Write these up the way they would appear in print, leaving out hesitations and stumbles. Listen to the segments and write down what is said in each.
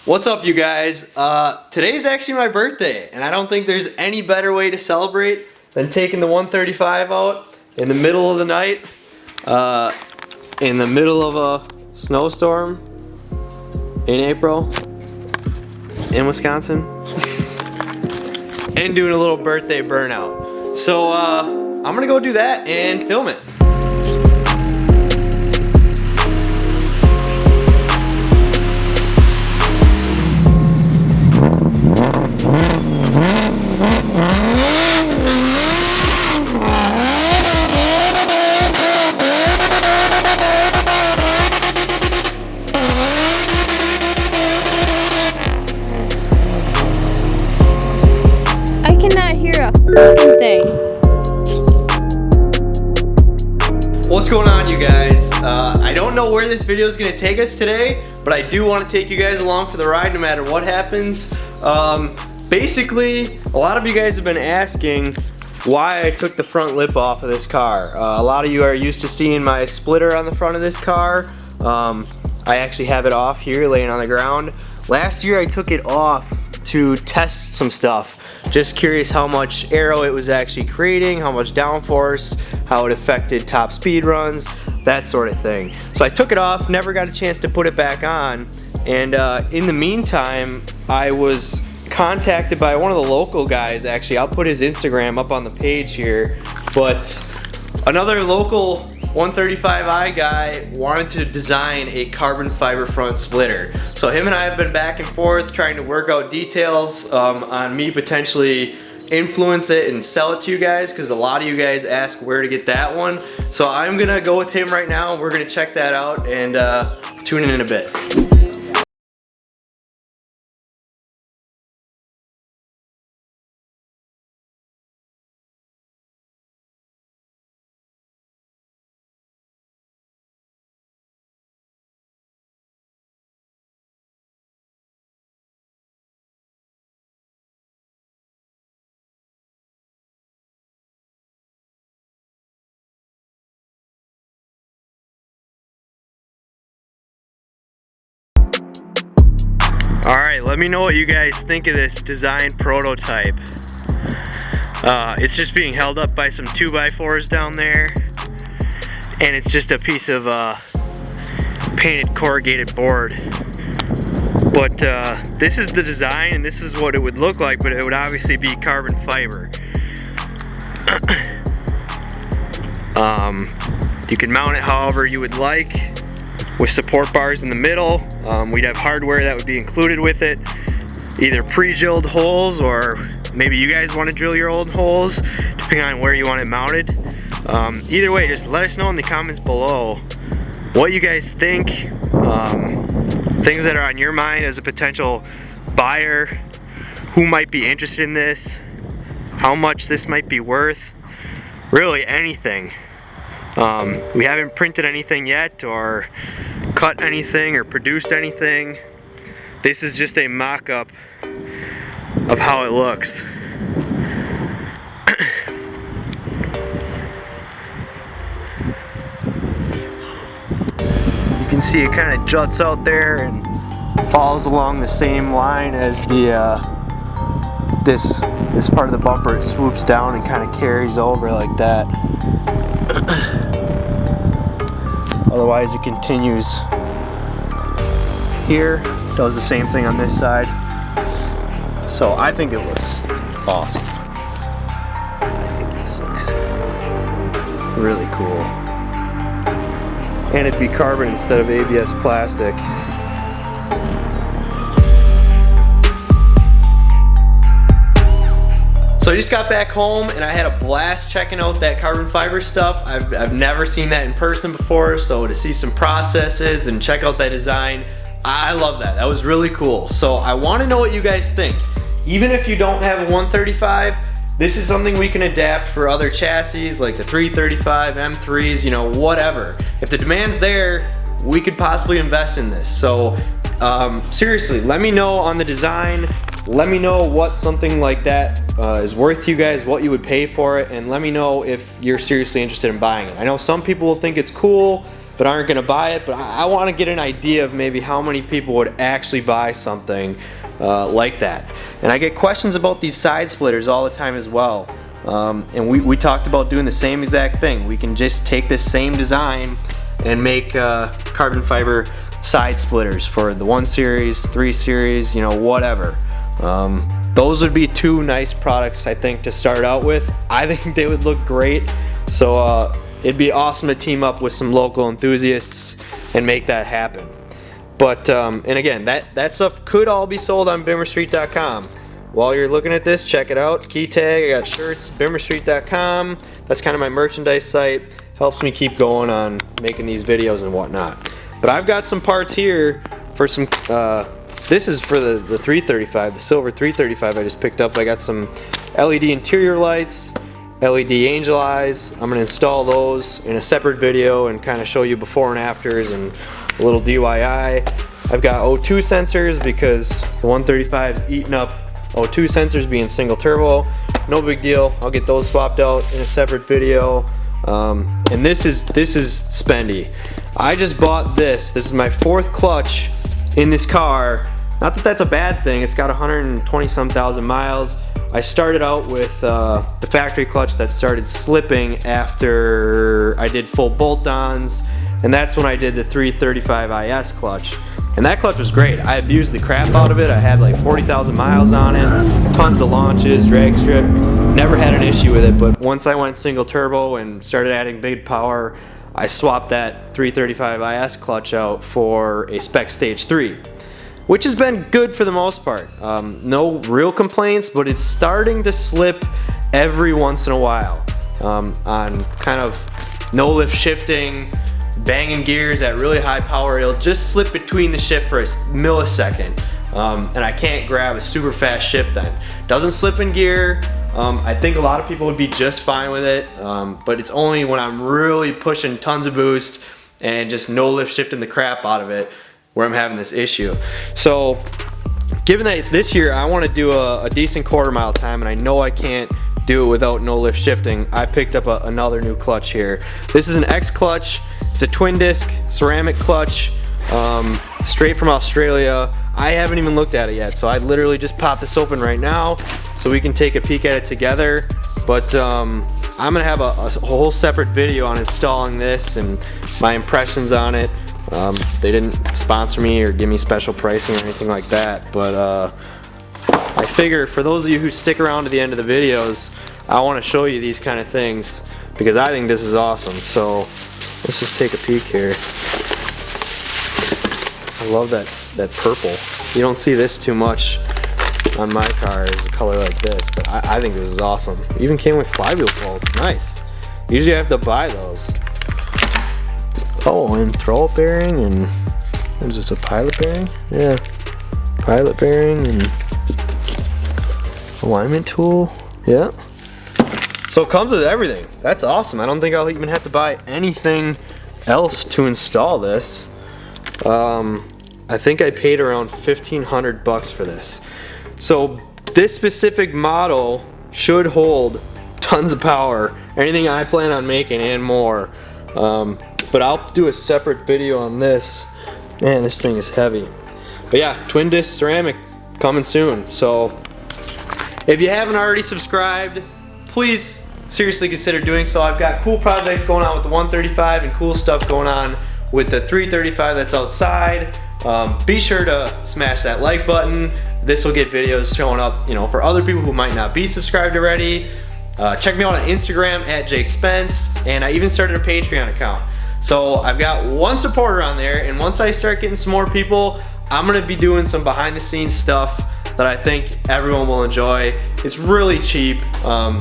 What's up, you guys? Today's actually my birthday, and I don't think there's any better way to celebrate than taking the 135 out in the middle of the night, in the middle of a snowstorm in April in Wisconsin, and doing a little birthday burnout. So I'm gonna go do that and film it. Thing. What's going on, you guys? I don't know where this video is going to take us today, but I do want to take you guys along for the ride no matter what happens. Basically, a lot of you guys have been asking why I took the front lip off of this car. A lot of you are used to seeing my splitter on the front of this car. I actually have it off here laying on the ground. Last year I took it off to test some stuff. Just curious how much aero it was actually creating, how much downforce, how it affected top speed runs, that sort of thing. So I took it off, never got a chance to put it back on, and in the meantime I was contacted by one of the local guys. Actually, I'll put his Instagram up on the page here, but another local 135i guy wanted to design a carbon fiber front splitter. So him and I have been back and forth trying to work out details on me potentially influence it and sell it to you guys, because a lot of you guys ask where to get that one. So I'm gonna go with him right now. We're gonna check that out and tune in a bit. Alright, let me know what you guys think of this design prototype. It's just being held up by some 2x4s down there, and it's just a piece of painted corrugated board. But this is the design, and this is what it would look like, but it would obviously be carbon fiber. You can mount it however you would like, with support bars in the middle. We'd have hardware that would be included with it, either pre-drilled holes, or maybe you guys want to drill your own holes depending on where you want it mounted. Either way, just let us know in the comments below what you guys think, things that are on your mind as a potential buyer, who might be interested in this, how much this might be worth, really anything. We haven't printed anything yet, or cut anything, or produced anything. This is just a mock-up of how it looks. You can see it kind of juts out there and follows along the same line as the this part of the bumper. It swoops down and kind of carries over like that. Otherwise it continues here, does the same thing on this side. So I think it looks awesome. I think this looks really cool. And it'd be carbon instead of ABS plastic. So I just got back home and I had a blast checking out that carbon fiber stuff. I've never seen that in person before, so to see some processes and check out that design, I love that. That was really cool. So I want to know what you guys think. Even if you don't have a 135, this is something we can adapt for other chassis like the 335, M3s, you know, whatever. If the demand's there, we could possibly invest in this. So seriously, let me know on the design. Let me know what something like that is worth to you guys, what you would pay for it, and let me know if you're seriously interested in buying it. I know some people will think it's cool, but aren't gonna buy it. But I want to get an idea of maybe how many people would actually buy something like that. And I get questions about these side splitters all the time as well. And we talked about doing the same exact thing. We can just take this same design and make carbon fiber side splitters for the 1 series, 3 series, you know, whatever. Those would be 2 nice products, I think, to start out with. I think they would look great. So it'd be awesome to team up with some local enthusiasts and make that happen. But and again, that stuff could all be sold on bimmerstreet.com. While you're looking at this, check it out. Key tag, I got shirts, bimmerstreet.com. That's kind of my merchandise site. Helps me keep going on making these videos and whatnot. But I've got some parts here for some, this is for the 335, the silver 335 I just picked up. I got some LED interior lights, LED angel eyes. I'm gonna install those in a separate video and kind of show you before and afters and a little DIY. I've got O2 sensors because the 135 is eating up O2 sensors being single turbo. No big deal, I'll get those swapped out in a separate video. And this is spendy. I just bought this. This is my 4th clutch in this car. Not that that's a bad thing. It's got 120 some thousand miles. I started out with the factory clutch that started slipping after I did full bolt-ons, and that's when I did the 335 IS clutch. And that clutch was great. I abused the crap out of it. I had like 40,000 miles on it, tons of launches, drag strip, never had an issue with it. But once I went single turbo and started adding big power, I swapped that 335 IS clutch out for a spec stage 3, which has been good for the most part. No real complaints, but it's starting to slip every once in a while on kind of no lift shifting, banging gears at really high power. It'll just slip between the shift for a millisecond, and I can't grab a super fast shift then. Doesn't slip in gear. I think a lot of people would be just fine with it, but it's only when I'm really pushing tons of boost and just no lift shifting the crap out of it where I'm having this issue. So given that this year I want to do a decent quarter-mile time, and I know I can't do it without no lift shifting, I picked up another new clutch here. This is an X clutch. It's a twin disc ceramic clutch, straight from Australia. I haven't even looked at it yet, so I literally just popped this open right now so we can take a peek at it together. But I'm gonna have a whole separate video on installing this and my impressions on it. They didn't sponsor me or give me special pricing or anything like that, but I figure for those of you who stick around to the end of the videos, I want to show you these kind of things because I think this is awesome. So let's just take a peek here. I love that purple. You don't see this too much on my cars, a color like this, but I think this is awesome. It even came with flywheel bolts. Nice. Usually I have to buy those. Oh, and throw-up bearing, and what is this, a pilot bearing? Yeah, pilot bearing and alignment tool. Yeah. So it comes with everything. That's awesome. I don't think I'll even have to buy anything else to install this. I think I paid around $1,500 for this. So this specific model should hold tons of power, anything I plan on making and more. But I'll do a separate video on this. Man, this thing is heavy. But yeah, twin disc ceramic coming soon. So if you haven't already subscribed, please seriously consider doing so. I've got cool projects going on with the 135 and cool stuff going on with the 335 that's outside. Be sure to smash that like button. This will get videos showing up, you know, for other people who might not be subscribed already. Check me out on Instagram at Jake Spence, and I even started a Patreon account. So I've got one supporter on there, and once I start getting some more people, I'm gonna be doing some behind the scenes stuff that I think everyone will enjoy. It's really cheap.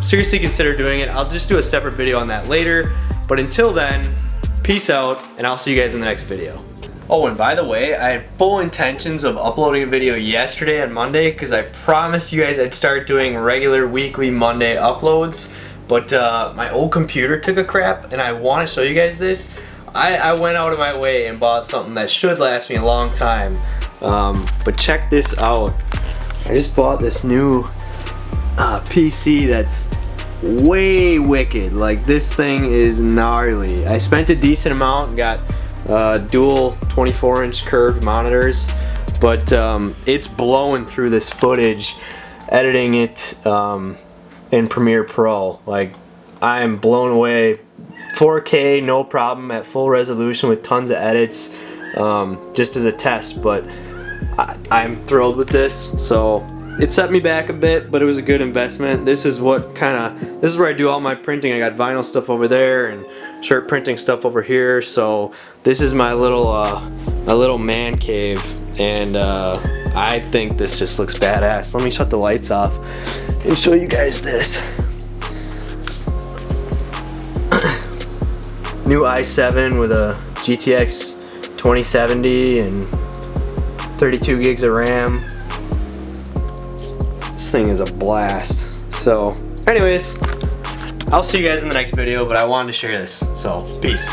Seriously consider doing it. I'll just do a separate video on that later. But until then, peace out, and I'll see you guys in the next video. Oh, and by the way, I had full intentions of uploading a video yesterday on Monday because I promised you guys I'd start doing regular weekly Monday uploads. But my old computer took a crap, and I want to show you guys this. I went out of my way and bought something that should last me a long time. But check this out. I just bought this new PC that's way wicked. Like, this thing is gnarly. I spent a decent amount and got dual 24-inch curved monitors, but it's blowing through this footage editing it in Premiere Pro. Like, I am blown away. 4K, no problem, at full resolution with tons of edits, just as a test, but I'm thrilled with this. So it set me back a bit, but it was a good investment. This is where I do all my printing. I got vinyl stuff over there and shirt printing stuff over here. So this is my little man cave, and I think this just looks badass. Let me shut the lights off and show you guys this. New i7 with a GTX 2070 and 32 gigs of RAM. This thing is a blast. So anyways, I'll see you guys in the next video, but I wanted to share this, so peace.